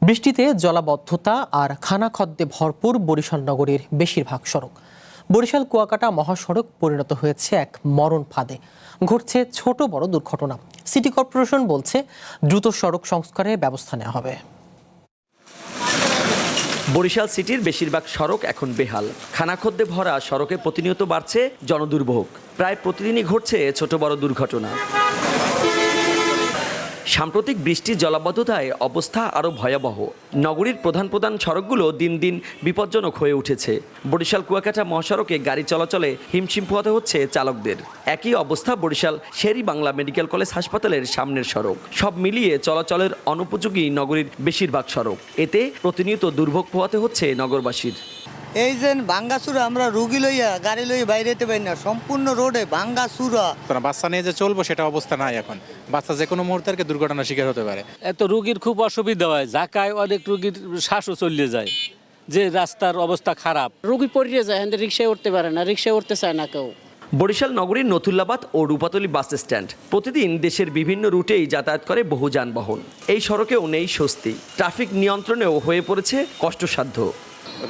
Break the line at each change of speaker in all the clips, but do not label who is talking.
বৃষ্টিতে জলাবদ্ধতা আর খানাখদ্দে ভরপুর বরিশাল নগরীর বেশিরভাগ সড়ক। বরিশাল কুয়াকাটা মহাসড়ক পরিণত হয়েছে এক মরণ ফাঁদে। ঘটছে ছোট বড় দুর্ঘটনা। সিটি কর্পোরেশন বলছে দ্রুত সড়ক সংস্কারে ব্যবস্থা নেওয়া হবে।
বরিশাল সিটির বেশিরভাগ সড়ক এখন বেহাল। খানাখদ্দে ভরা সড়কে প্রতিনিয়ত বাড়ছে জনদুর্ভোগ। প্রায় প্রতিদিনই ঘটছে ছোট বড় দুর্ঘটনা। সাম্প্রতিক বৃষ্টি জলাবদ্ধতায় অবস্থা আরও ভয়াবহ। নগরীর প্রধান প্রধান সড়কগুলো দিন দিন বিপজ্জনক হয়ে উঠেছে। বরিশাল কুয়াকাটা মহাসড়কে গাড়ি চলাচলে হিমশিম পোহাতে হচ্ছে চালকদের। একই অবস্থা বরিশাল শেরি বাংলা মেডিকেল কলেজ হাসপাতালের সামনের সড়ক। সব মিলিয়ে চলাচলের অনুপযোগী নগরীর বেশিরভাগ সড়ক। এতে প্রতিনিয়ত দুর্ভোগ পোহাতে হচ্ছে নগরবাসীর।
এই যে ভাঙ্গাচুরা, আমরা রুগী লইয়া গাড়ি লইয়া বাইরে যেতে পারি না, সম্পূর্ণ রোডে ভাঙ্গাচুরা।
বাচ্চা নিয়ে যে চলবো সেটা অবস্থা নাই এখন। বাচ্চা যে কোনো মুহূর্তে দুর্ঘটনার শিকার হতে পারে।
এত রুগীর খুব অসুবিধা হয়, জাকায় অনেক রুগীর শ্বাসও চলে যায়, যে রাস্তার অবস্থা খারাপ।
রুগী পড়িয়ে যায়, রিক্সায় উঠতে পারে না, রিক্সায় উঠতে চায় না কেউ।
বরিশাল নগরীর নথুল্লাবাদ ও রূপাতলী বাস স্ট্যান্ড। প্রতিদিন দেশের বিভিন্ন রুটেই যাতায়াত করে বহু যানবাহন। এই সড়কেও নেই স্বস্তি। ট্রাফিক নিয়ন্ত্রণেও হয়ে পড়েছে কষ্টসাধ্য।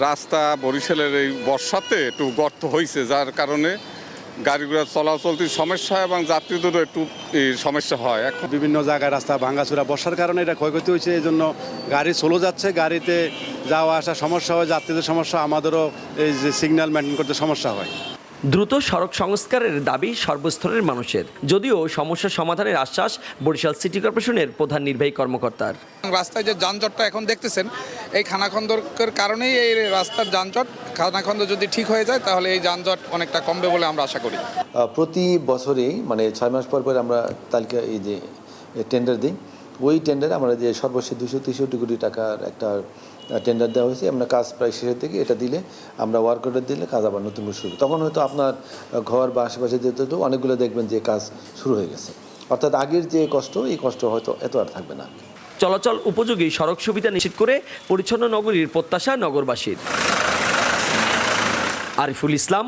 রাস্তা বরিশালের এই বর্ষাতে একটু গর্ত হয়েছে, যার কারণে গাড়িগুলো চলাচলতির সমস্যা এবং যাত্রীদেরও একটু সমস্যা হয়। এখন
বিভিন্ন জায়গায় রাস্তা ভাঙাচুরা, বর্ষার কারণে এটা ক্ষয়ক্ষতি হয়েছে। এই জন্য গাড়ি চলে যাচ্ছে, গাড়িতে যাওয়া আসা সমস্যা হয়, যাত্রীদের সমস্যা, আমাদেরও এই যে সিগন্যাল মেনটেন করতে সমস্যা হয়।
দ্রুত সড়ক সংস্কারের দাবি সর্বস্তরের মানুষের। যদিও সমস্যা সমাধানের আশ্বাস বরিশাল সিটি কর্পোরেশনের প্রধান নির্বাহী কর্মকর্তার।
রাস্তায় যে যানজটটা এখন দেখতেছেন, এই খানাখন্দের কারণেই এই রাস্তার যানজট। খানাখন্দ যদি ঠিক হয়ে যায় তাহলে এই যানজট অনেকটা কমবে বলে আমরা আশা করি।
প্রতি বছরেই 6 মাস পর আমরা তালিকা এই যে টেন্ডার দিই, ওই টেন্ডারে আমরা যে সর্বশেষ 263 কোটি টাকার একটা টেন্ডার দেওয়া হয়েছে। আমরা কাজ প্রায় শেষের দিকে, এটা দিলে আমরা ওয়ার্ক অর্ডার দিলে কাজ আবার নতুন শুরু। তখন হয়তো আপনার ঘর বা আশেপাশে যেতে অনেকগুলো দেখবেন যে কাজ শুরু হয়ে গেছে। অর্থাৎ আগের যে কষ্ট, এই কষ্ট হয়তো এত আর থাকবে না।
চলাচল উপযোগী সড়ক সুবিধা নিশ্চিত করে পরিচ্ছন্ন নগরীর প্রত্যাশা নগরবাসীর। Ariful Islam,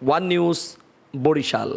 one news, Barishal.